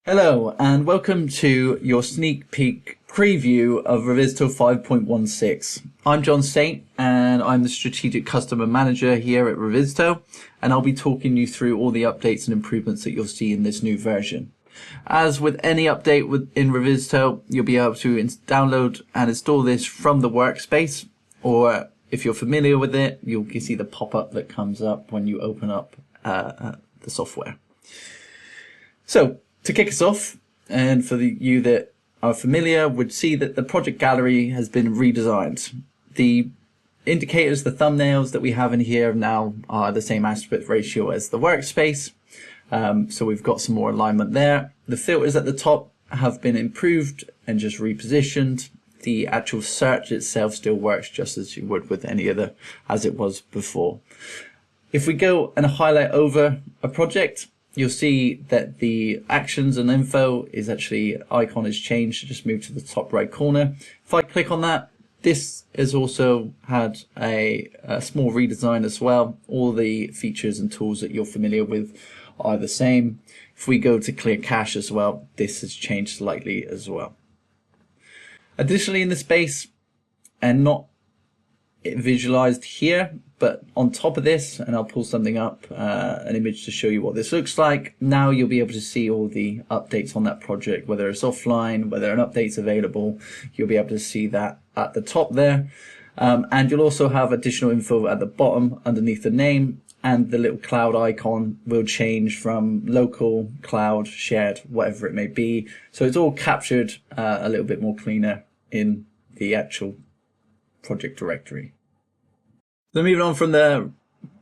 Hello and welcome to your sneak peek preview of Revizto 5.16. I'm John Saint and I'm the Strategic Customer Manager here at Revizto, and I'll be talking you through all the updates and improvements that you'll see in this new version. As with any update in Revizto, you'll be able to download and install this from the workspace, or if you're familiar with it, you'll see the pop-up that comes up when you open up the software. So, to kick us off, and for you that are familiar, would see that the project gallery has been redesigned. The indicators, the thumbnails that we have in here now are the same aspect ratio as the workspace. So we've got some more alignment there. The filters at the top have been improved and just repositioned. The actual search itself still works just as you would with any other as it was before. If we go and highlight over a project, you'll see that the actions and info is actually icon has changed to just move to the top right corner. If I click on that, this has also had a small redesign as well. All the features and tools that you're familiar with are the same. If we go to clear cache as well, this has changed slightly as well. Additionally, in the space, and not visualized here, but on top of this, and I'll pull something up, an image to show you what this looks like. Now you'll be able to see all the updates on that project, whether it's offline, whether an update's available. You'll be able to see that at the top there. And you'll also have additional info at the bottom underneath the name, and the little cloud icon will change from local, cloud, shared, whatever it may be. So it's all captured a little bit more cleaner in the actual project directory. So moving on from the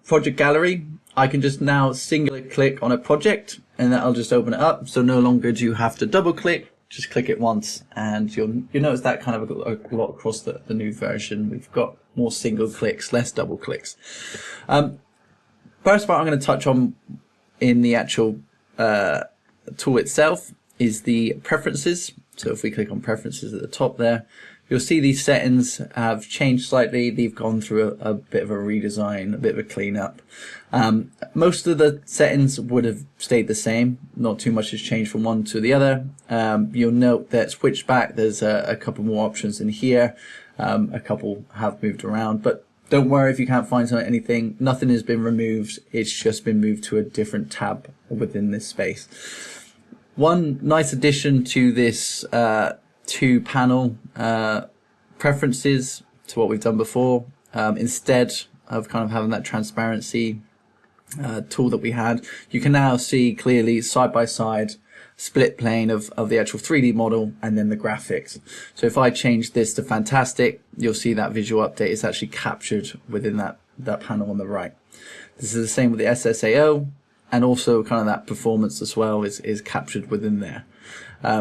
project gallery, I can just now singular click on a project and that'll just open it up. So no longer do you have to double click, just click it once, and you'll notice that kind of a lot across the new version. We've got more single clicks, less double clicks. First part I'm going to touch on in the actual tool itself is the preferences. So if we click on preferences at the top there, you'll see these settings have changed slightly. They've gone through a bit of a redesign, a bit of a cleanup. Most of the settings would have stayed the same. Not too much has changed from one to the other. You'll note that switch back, there's a couple more options in here. A couple have moved around, but don't worry if you can't find anything. Nothing has been removed. It's just been moved to a different tab within this space. One nice addition to this two panel preferences to what we've done before, instead of kind of having that transparency tool that we had, you can now see clearly side by side split plane of the actual 3D model and then the graphics. So if I change this to fantastic, you'll see that visual update is actually captured within that panel on the right. This is the same with the SSAO, and also kind of that performance as well is captured within there.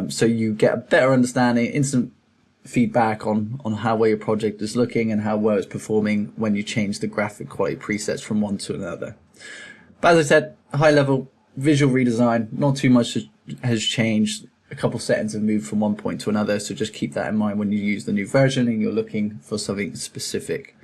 So you get a better understanding, instant feedback on how well your project is looking and how well it's performing when you change the graphic quality presets from one to another. But as I said, high level visual redesign, not too much has changed. A couple settings have moved from one point to another, so just keep that in mind when you use the new version and you're looking for something specific.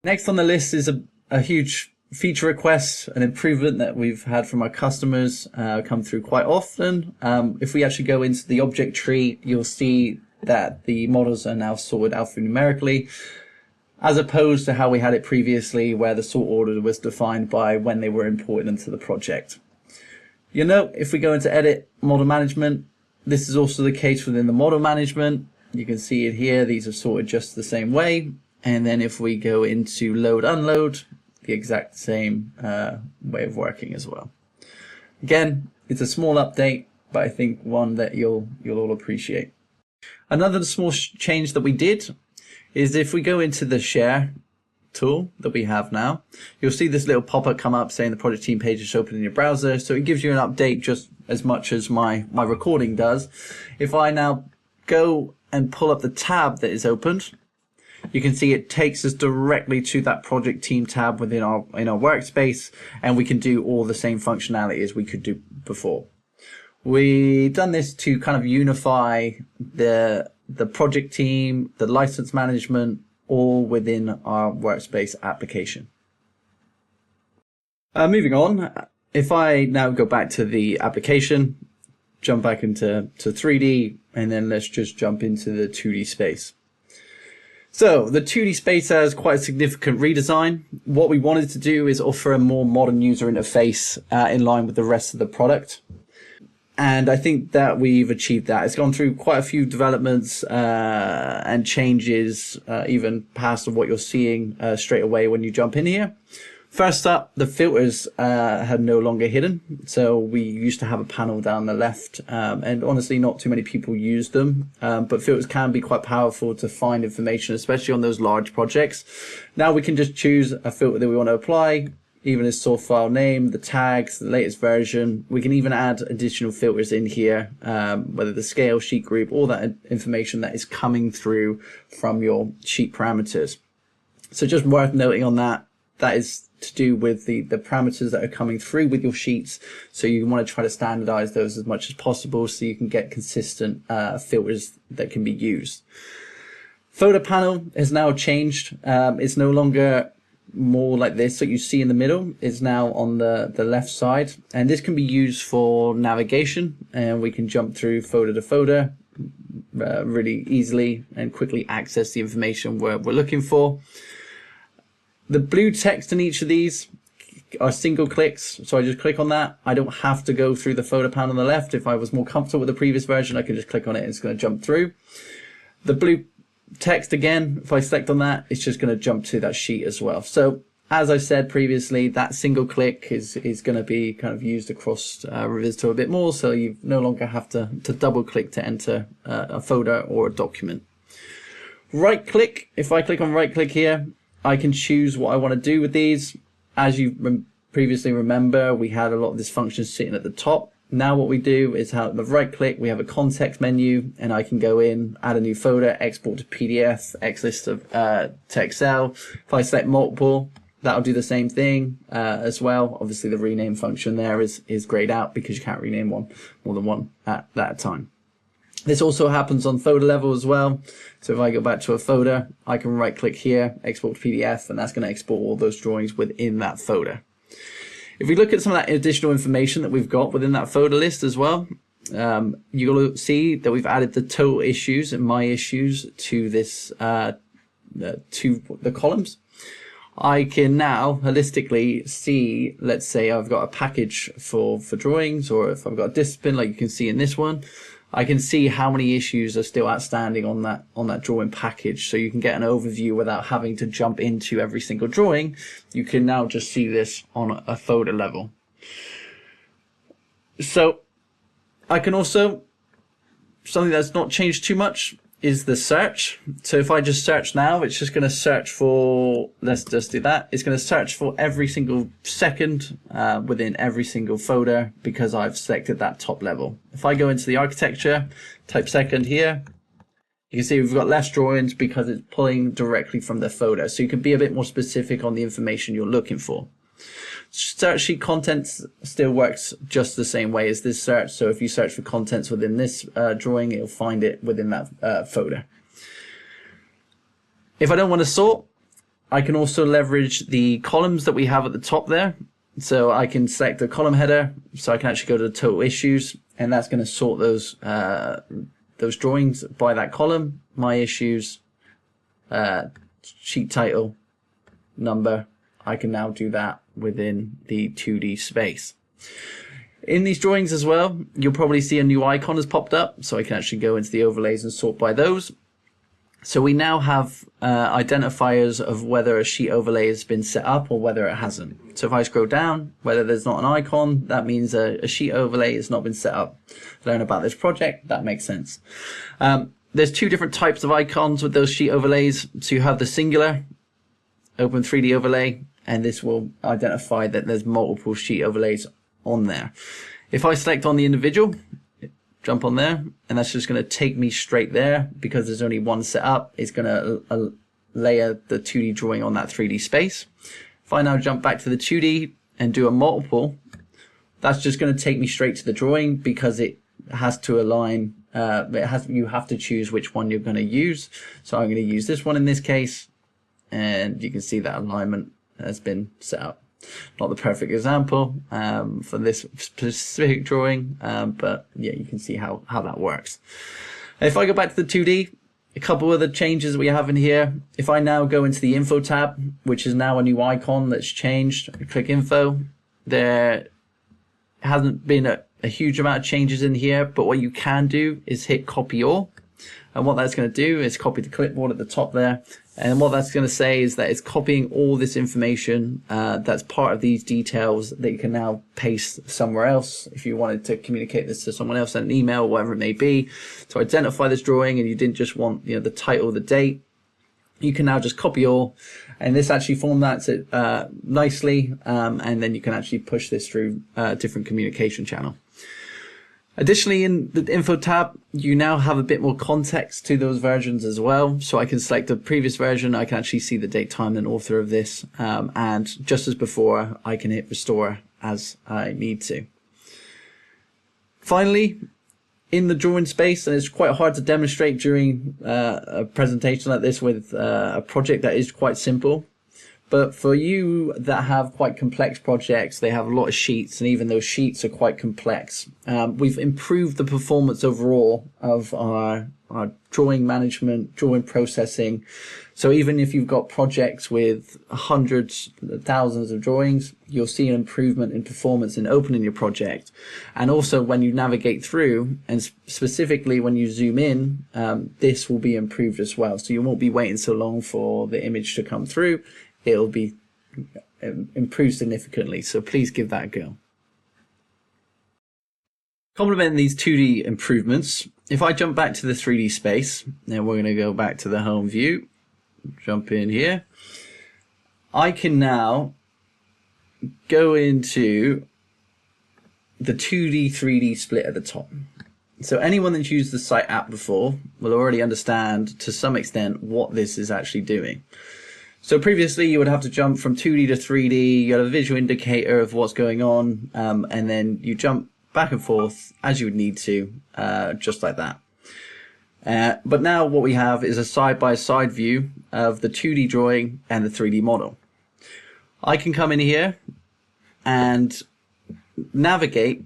Next on the list is a huge feature request, an improvement that we've had from our customers come through quite often. If we actually go into the object tree, you'll see that the models are now sorted alphanumerically, as opposed to how we had it previously, where the sort order was defined by when they were imported into the project. You'll note if we go into edit model management, this is also the case within the model management. You can see it here, these are sorted just the same way. And then if we go into load unload, the exact same way of working as well. Again, it's a small update, but I think one that you'll all appreciate. Another small change that we did is if we go into the share tool that we have now, you'll see this little pop-up come up saying the project team page is open in your browser. So it gives you an update just as much as my recording does. If I now go and pull up the tab that is opened, you can see it takes us directly to that project team tab within our workspace, and we can do all the same functionality as we could do before. We've done this to kind of unify the project team, the license management, all within our workspace application. Moving on, if I now go back to the application, jump back into 3D, and then let's just jump into the 2D space. So the 2D space has quite a significant redesign. What we wanted to do is offer a more modern user interface in line with the rest of the product. And I think that we've achieved that. It's gone through quite a few developments and changes, even past what you're seeing straight away when you jump in here. First up, the filters are no longer hidden. So we used to have a panel down the left, and honestly, not too many people use them. But filters can be quite powerful to find information, especially on those large projects. Now we can just choose a filter that we want to apply, even as source file name, the tags, the latest version. We can even add additional filters in here, whether the scale, sheet group, all that information that is coming through from your sheet parameters. So just worth noting on that, that is to do with the parameters that are coming through with your sheets. So you want to try to standardize those as much as possible so you can get consistent filters that can be used. Photo panel has now changed. It's no longer more like this that you see in the middle. It's now on the left side, and this can be used for navigation, and we can jump through photo to photo really easily and quickly access the information we're looking for. The blue text in each of these are single clicks, so I just click on that. I don't have to go through the photo panel on the left. If I was more comfortable with the previous version, I can just click on it and it's going to jump through. The blue text again, if I select on that, it's just going to jump to that sheet as well. So as I said previously, that single click is going to be kind of used across Revizto a bit more, so you no longer have to double click to enter a folder or a document. Right click, if I click on right click here, I can choose what I want to do with these. As you previously remember, we had a lot of this function sitting at the top. Now what we do is have the right click, we have a context menu, and I can go in, add a new folder, export to PDF, XList to Excel. If I select multiple, that'll do the same thing as well. Obviously the rename function there is grayed out because you can't rename more than one at that time. This also happens on folder level as well. So if I go back to a folder, I can right click here, export to PDF, and that's going to export all those drawings within that folder. If we look at some of that additional information that we've got within that folder list as well, you'll see that we've added the total issues and my issues to this to the columns. I can now holistically see, let's say I've got a package for drawings, or if I've got a discipline like you can see in this one, I can see how many issues are still outstanding on that drawing package. So you can get an overview without having to jump into every single drawing. You can now just see this on a folder level. So I can also, something that's not changed too much is the search. So if I just search now, it's just going to search for, let's just do that. It's going to search for every single second within every single folder because I've selected that top level. If I go into the architecture, type second here, you can see we've got less drawings because it's pulling directly from the folder. So you can be a bit more specific on the information you're looking for. Search sheet contents still works just the same way as this search. So if you search for contents within this drawing, it'll find it within that folder. If I don't want to sort, I can also leverage the columns that we have at the top there. So I can select the column header, so I can actually go to the total issues, and that's going to sort those drawings by that column, my issues, sheet title, number. I can now do that within the 2D space. In these drawings as well, you'll probably see a new icon has popped up, so I can actually go into the overlays and sort by those. So we now have identifiers of whether a sheet overlay has been set up or whether it hasn't. So if I scroll down, whether there's not an icon, that means a sheet overlay has not been set up. Learn about this project, that makes sense. There's two different types of icons with those sheet overlays. So you have the singular, open 3D overlay, and this will identify that there's multiple sheet overlays on there. If I select on the individual, jump on there, and that's just going to take me straight there because there's only one set up. It's going to layer the 2D drawing on that 3D space. If I now jump back to the 2D and do a multiple, that's just going to take me straight to the drawing because it has to align. You have to choose which one you're going to use. So I'm going to use this one in this case, and you can see that alignment has been set up. Not the perfect example for this specific drawing, but yeah, you can see how that works. If I go back to the 2D, a couple of the changes we have in here. If I now go into the info tab, which is now a new icon that's changed, click info, there hasn't been a huge amount of changes in here, but what you can do is hit copy all. And what that's going to do is copy the clipboard at the top there. And what that's going to say is that it's copying all this information that's part of these details that you can now paste somewhere else if you wanted to communicate this to someone else in an email or whatever it may be. To identify this drawing and you didn't just want the title, the date, you can now just copy all, and this actually formats it nicely, and then you can actually push this through a different communication channel. Additionally, in the info tab, you now have a bit more context to those versions as well. So I can select a previous version. I can actually see the date, time, and author of this. And just as before, I can hit restore as I need to. Finally, in the drawing space, and it's quite hard to demonstrate during a presentation like this with a project that is quite simple. But for you that have quite complex projects, they have a lot of sheets, and even those sheets are quite complex. We've improved the performance overall of our drawing management, drawing processing. So even if you've got projects with hundreds, thousands of drawings, you'll see an improvement in performance in opening your project. And also when you navigate through, and specifically when you zoom in, this will be improved as well. So you won't be waiting so long for the image to come through. It'll be improved significantly, so please give that a go. Complementing these 2D improvements, if I jump back to the 3D space, then we're going to go back to the home view, jump in here, I can now go into the 2D, 3D split at the top. So anyone that's used the site app before will already understand to some extent what this is actually doing. So previously you would have to jump from 2D to 3D, you had a visual indicator of what's going on, and then you jump back and forth as you would need to, just like that. But now what we have is a side-by-side view of the 2D drawing and the 3D model. I can come in here and navigate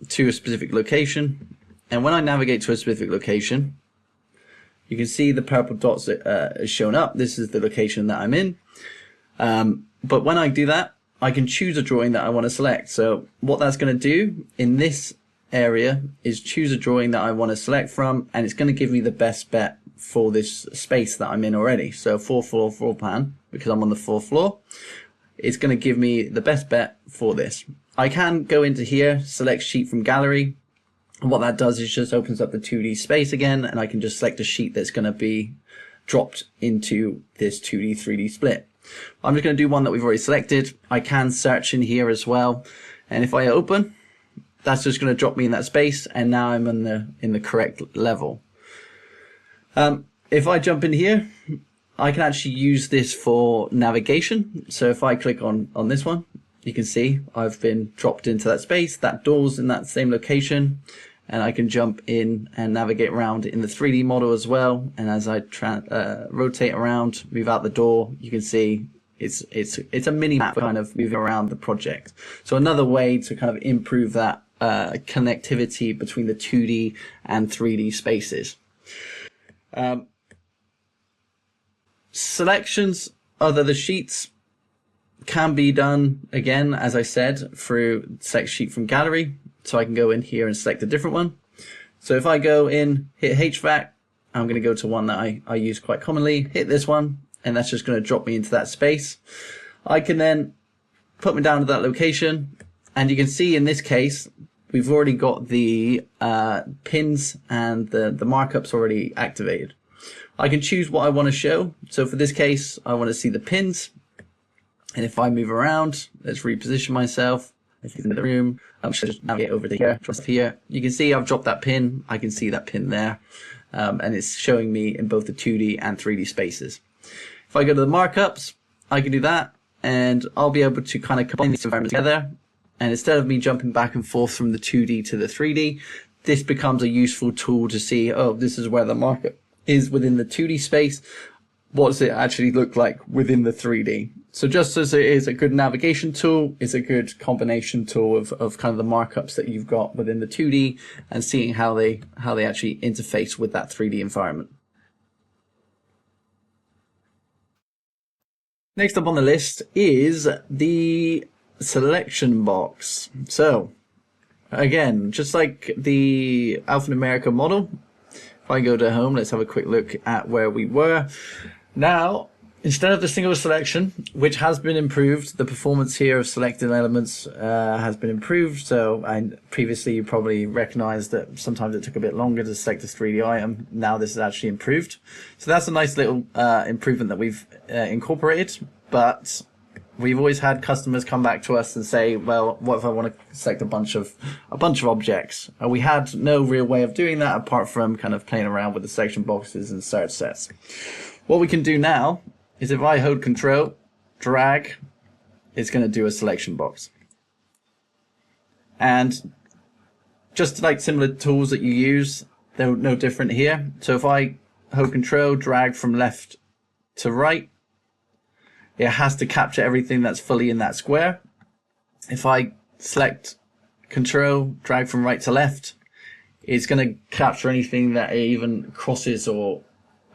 to a specific location, and when I navigate to a specific location, you can see the purple dots that are shown up. This is the location that I'm in. But when I do that, I can choose a drawing that I want to select. So what that's going to do in this area is choose a drawing that I want to select from, and it's going to give me the best bet for this space that I'm in already. So 4th floor plan, because I'm on the 4th floor, it's going to give me the best bet for this. I can go into here, select sheet from gallery. And what that does is just opens up the 2D space again, and I can just select a sheet that's going to be dropped into this 2D, 3D split. I'm just going to do one that we've already selected. I can search in here as well. And if I open, that's just going to drop me in that space, and now I'm in the correct level. If I jump in here, I can actually use this for navigation. So if I click on this one, you can see I've been dropped into that space. That door's in that same location, and I can jump in and navigate around in the 3D model as well. And as I rotate around, move out the door, you can see it's a mini map kind of moving around the project. So another way to kind of improve that connectivity between the 2D and 3D spaces. Selections of the sheets can be done again, as I said, through select sheet from gallery. So I can go in here and select a different one. So if I go in, hit HVAC, I'm going to go to one that I use quite commonly, hit this one, and that's just going to drop me into that space. I can then put me down to that location, and you can see in this case, we've already got the pins and the markups already activated. I can choose what I want to show. So for this case, I want to see the pins. And if I move around, let's reposition myself. If in the room, I'm just navigate over to here, just here. You can see I've dropped that pin. I can see that pin there. And it's showing me in both the 2D and 3D spaces. If I go to the markups, I can do that. And I'll be able to kind of combine these environments together. And instead of me jumping back and forth from the 2D to the 3D, this becomes a useful tool to see, oh, this is where the markup is within the 2D space. what does it actually look like within the 3D? So just as it is a good navigation tool, it's a good combination tool of kind of the markups that you've got within the 2D and seeing how they actually interface with that 3D environment. Next up on the list is the selection box. So again, just like the alphanumeric model, if I go to home, let's have a quick look at where we were. Now, instead of the single selection, which has been improved, the performance here of selected elements has been improved. So previously you probably recognized that sometimes it took a bit longer to select a 3D item. Now this is actually improved. So that's a nice little improvement that we've incorporated. But we've always had customers come back to us and say, well, what if I want to select a bunch of objects? We had no real way of doing that apart from kind of playing around with the selection boxes and search sets. What we can do now is if I hold Control, drag, it's going to do a selection box. And just like similar tools that you use, they're no different here. So if I hold Control, drag from left to right, it has to capture everything that's fully in that square. If I select Control, drag from right to left, it's going to capture anything that even crosses or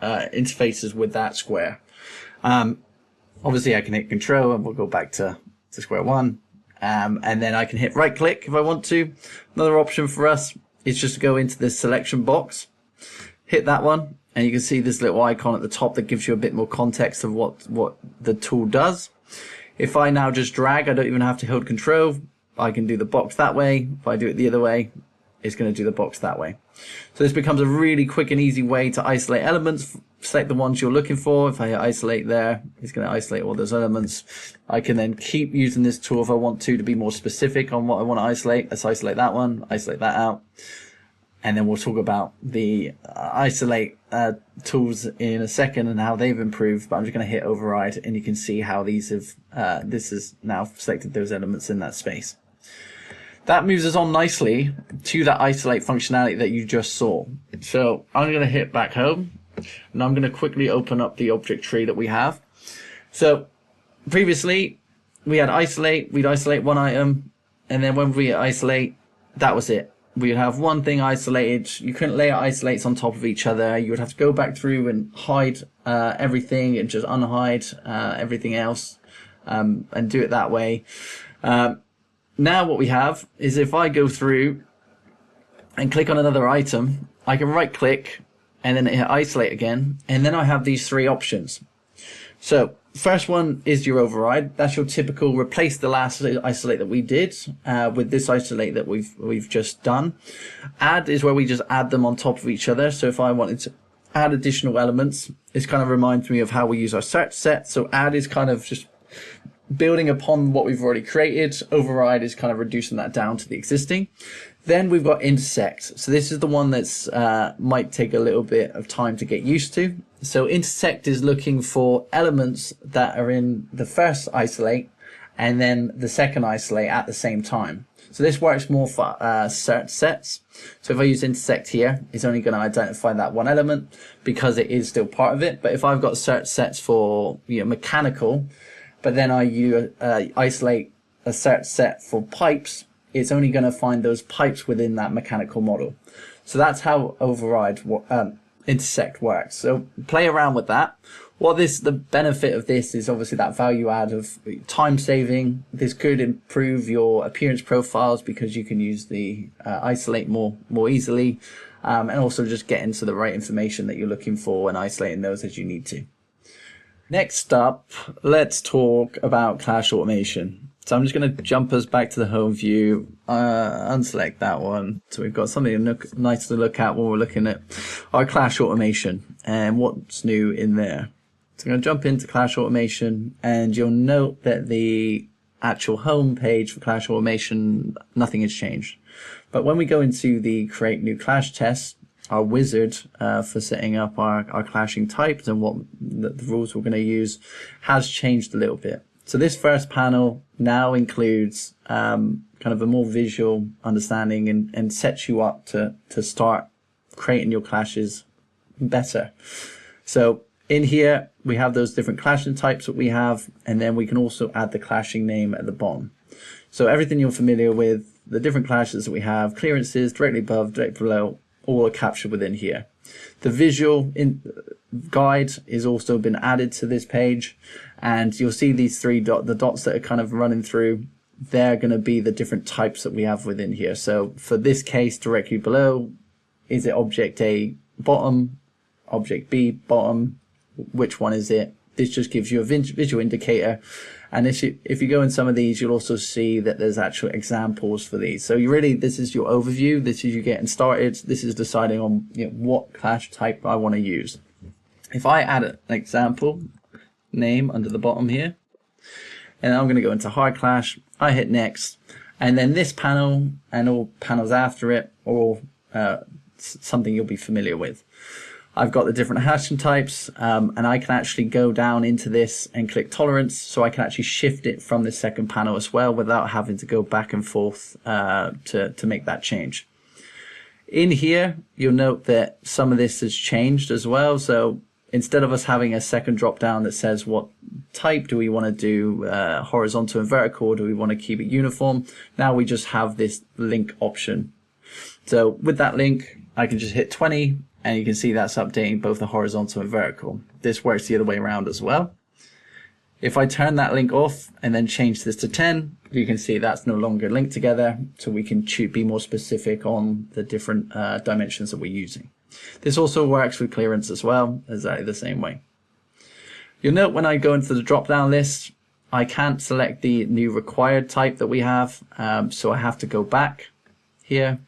interfaces with that square. Obviously I can hit Control and we'll go back to square one. And then I can hit right click if I want to. Another option for us is just to go into this selection box, hit that one, and you can see this little icon at the top that gives you a bit more context of what the tool does. If I now just drag, I don't even have to hold Control. I can do the box that way. If I do it the other way, it's going to do the box that way. So this becomes a really quick and easy way to isolate elements, select the ones you're looking for. If I hit isolate there, it's going to isolate all those elements. I can then keep using this tool if I want to be more specific on what I want to isolate. Let's isolate that one, isolate that out. And then we'll talk about the isolate tools in a second and how they've improved. But I'm just going to hit override, and you can see how these have this has now selected those elements in that space. That moves us on nicely to that isolate functionality that you just saw. So I'm going to hit back home, and I'm going to quickly open up the object tree that we have. So previously we had isolate, we'd isolate one item, and then when we isolate, that was it. We'd have one thing isolated. You couldn't layer isolates on top of each other. You would have to go back through and hide everything and just unhide everything else and do it that way. Now what we have is if I go through and click on another item, I can right click and then hit isolate again, and then I have these three options. So first one is your override. That's your typical replace the last isolate that we did with this isolate that we've just done. Add is where we just add them on top of each other. So if I wanted to add additional elements, this kind of reminds me of how we use our search set. So add is kind of just building upon what we've already created. Override is kind of reducing that down to the existing. Then we've got intersect. So this is the one that's might take a little bit of time to get used to. So intersect is looking for elements that are in the first isolate and then the second isolate at the same time. So this works more for search sets. So if I use intersect here, it's only going to identify that one element because it is still part of it. But if I've got search sets for mechanical, but then I isolate a search set for pipes, it's only going to find those pipes within that mechanical model. So that's how override intersect works. So play around with that. The benefit of this is obviously that value add of time saving. This could improve your appearance profiles because you can use the isolate more easily, and also just get into the right information that you're looking for and isolating those as you need to. Next up, let's talk about Clash automation. So I'm just going to jump us back to the home view, unselect that one. So we've got something nice to look at when we're looking at our Clash automation and what's new in there. So I'm going to jump into Clash automation, and you'll note that the actual home page for Clash automation, nothing has changed. But when we go into the create new Clash test, our wizard for setting up our clashing types and what the rules we're going to use has changed a little bit. So this first panel now includes kind of a more visual understanding and sets you up to start creating your clashes better. So In here, we have those different clashing types that we have, and then we can also add the clashing name at the bottom. So everything you're familiar with, the different clashes that we have, clearances, directly above, directly below, all are captured within here. The visual guide is also been added to this page, and you'll see these three the dots that are kind of running through. They're going to be the different types that we have within here. So for this case, directly below, is it object A bottom, object B bottom? Which one is it? This just gives you a visual indicator. And if you go in some of these, you'll also see that there's actual examples for these. So this is your overview. This is you getting started. This is deciding on what clash type I want to use. If I add an example name under the bottom here, and I'm going to go into hard clash, I hit next, and then this panel and all panels after it, are all something you'll be familiar with. I've got the different hashing types, and I can actually go down into this and click tolerance, so I can actually shift it from the second panel as well without having to go back and forth to make that change. In here, you'll note that some of this has changed as well. So instead of us having a second drop down that says what type do we want to do, horizontal and vertical, or do we want to keep it uniform, now we just have this link option. So with that link, I can just hit 20, and you can see that's updating both the horizontal and vertical. This works the other way around as well. If I turn that link off and then change this to 10, you can see that's no longer linked together, so we can be more specific on the different dimensions that we're using. This also works with clearance as well, exactly the same way. You'll note when I go into the drop-down list, I can't select the new required type that we have, so I have to go back here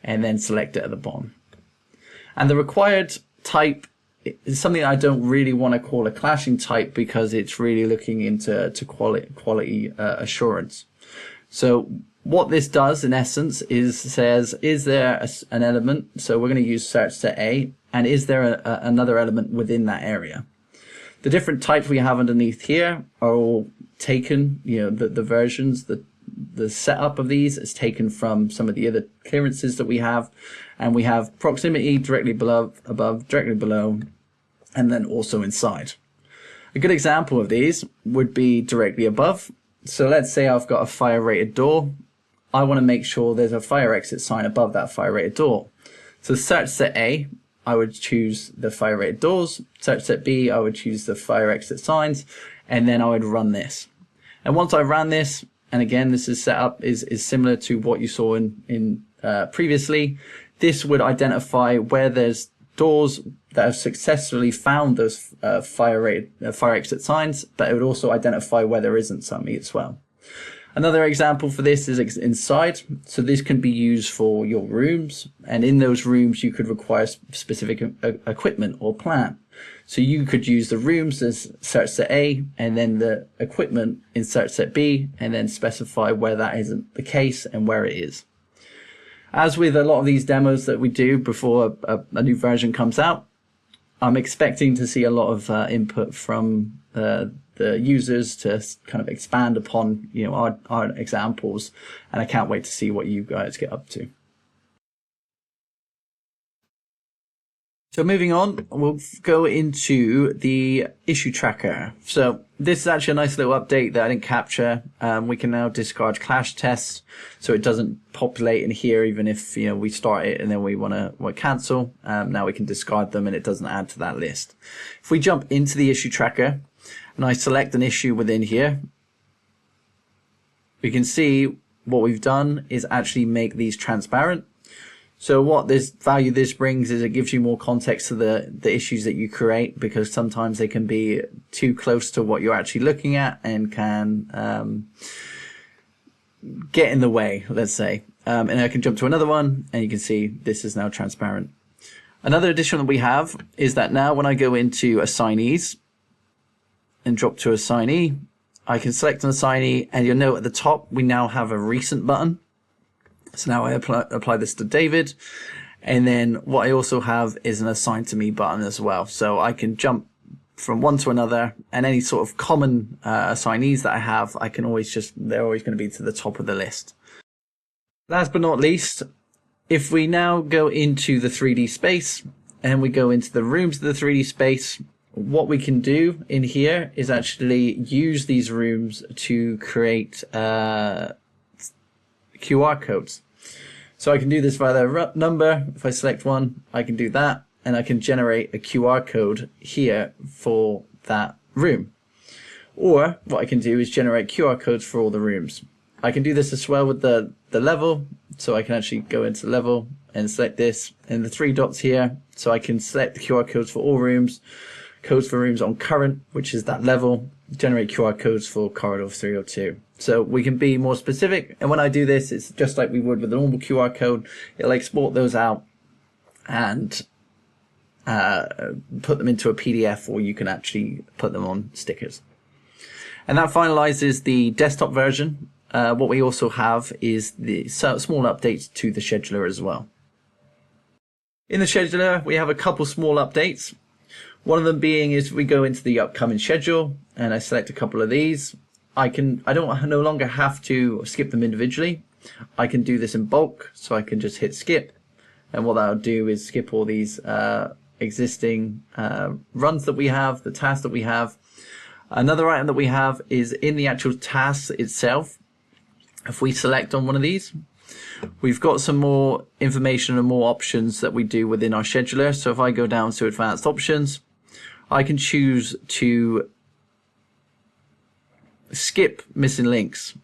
and then select it at the bottom. And the required type is something I don't really want to call a clashing type, because it's really looking into quality assurance. So what this does in essence is says, is there an element? So we're going to use search set A, and is there another element within that area? The different types we have underneath here are all taken, the versions, the setup of these is taken from some of the other clearances that we have, and we have proximity, directly above, directly below, and then also inside. A good example of these would be directly above. So let's say I've got a fire rated door. I want to make sure there's a fire exit sign above that fire rated door. So search set A, I would choose the fire rated doors. Search set B, I would choose the fire exit signs, and then I would run this. And once I ran this, and again, this is set up is similar to what you saw in previously. This would identify where there's doors that have successfully found those fire exit signs, but it would also identify where there isn't some as well. Another example for this is inside. So this can be used for your rooms, and in those rooms you could require specific equipment or plan. So you could use the rooms as search set A, and then the equipment in search set B, and then specify where that isn't the case and where it is. As with a lot of these demos that we do before a new version comes out, I'm expecting to see a lot of input from the users to kind of expand upon our examples, and I can't wait to see what you guys get up to. So moving on, we'll go into the issue tracker. So this is actually a nice little update that I didn't capture. We can now discard clash tests, so it doesn't populate in here even if we start it and then we want to cancel. Now we can discard them and it doesn't add to that list. If we jump into the issue tracker and I select an issue within here, we can see what we've done is actually make these transparent. So what this brings is it gives you more context to the issues that you create, because sometimes they can be too close to what you're actually looking at and can get in the way, let's say. And I can jump to another one and you can see this is now transparent. Another addition that we have is that now when I go into assignees and drop to assignee, I can select an assignee, and you'll note at the top we now have a recent button. So now I apply this to David, and then what I also have is an assign to me button as well. So I can jump from one to another, and any sort of common assignees that I have, they're always going to be to the top of the list. Last but not least, if we now go into the 3D space and we go into the rooms of the 3D space, what we can do in here is actually use these rooms to create QR codes. So I can do this via the number. If I select one, I can do that, and I can generate a QR code here for that room. Or what I can do is generate QR codes for all the rooms. I can do this as well with the level. So I can actually go into level and select this and the 3 dots here. So I can select the QR codes for all rooms, codes for rooms on current, which is that level, generate QR codes for corridor 302. So we can be more specific. And when I do this, it's just like we would with a normal QR code. It'll export those out and put them into a PDF, or you can actually put them on stickers. And that finalizes the desktop version. What we also have is the small updates to the scheduler as well. In the scheduler, we have a couple small updates. One of them being is we go into the upcoming schedule and I select a couple of these. I don't no longer have to skip them individually. I can do this in bulk, so I can just hit skip. And what that'll do is skip all these existing runs that we have, the tasks that we have. Another item that we have is in the actual task itself. If we select on one of these, we've got some more information and more options that we do within our scheduler. So if I go down to advanced options, I can choose to skip missing links.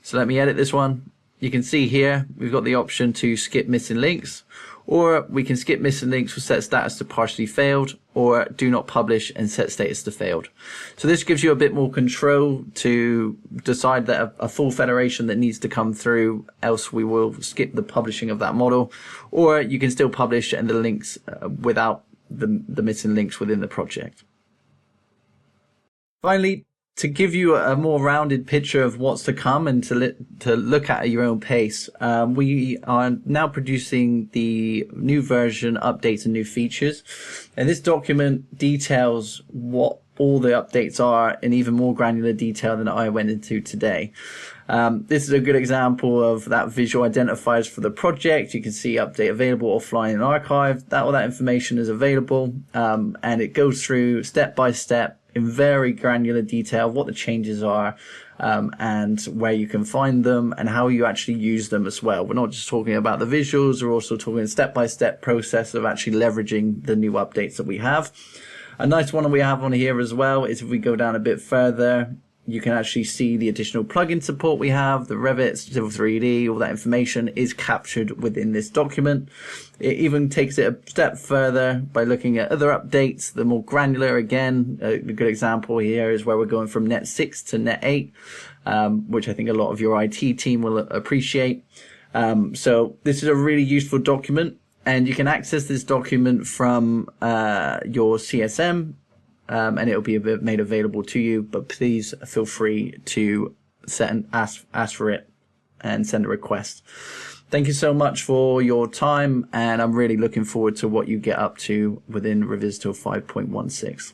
So let me edit this one. You can see here we've got the option to skip missing links, or we can skip missing links with set status to partially failed, or do not publish and set status to failed. So this gives you a bit more control to decide that a full federation that needs to come through, else we will skip the publishing of that model, or you can still publish and the links without the missing links within the project. Finally, to give you a more rounded picture of what's to come and to look at your own pace, we are now producing the new version, updates and new features. And this document details what all the updates are in even more granular detail than I went into today. This is a good example of that visual identifiers for the project. You can see update available offline and archived. All that information is available, and it goes through step by step in very granular detail what the changes are, and where you can find them and how you actually use them as well. We're not just talking about the visuals, we're also talking step-by-step process of actually leveraging the new updates that we have. A nice one we have on here as well is if we go down a bit further, you can actually see the additional plugin support we have, the Revit, Civil 3D, all that information is captured within this document. It even takes it a step further by looking at other updates, the more granular. Again, a good example here is where we're going from net 6 to net 8, which I think a lot of your IT team will appreciate. So this is a really useful document, and you can access this document from your CSM. And it'll be made available to you, but please feel free to ask for it and send a request. Thank you so much for your time, and I'm really looking forward to what you get up to within Revizto 5.16.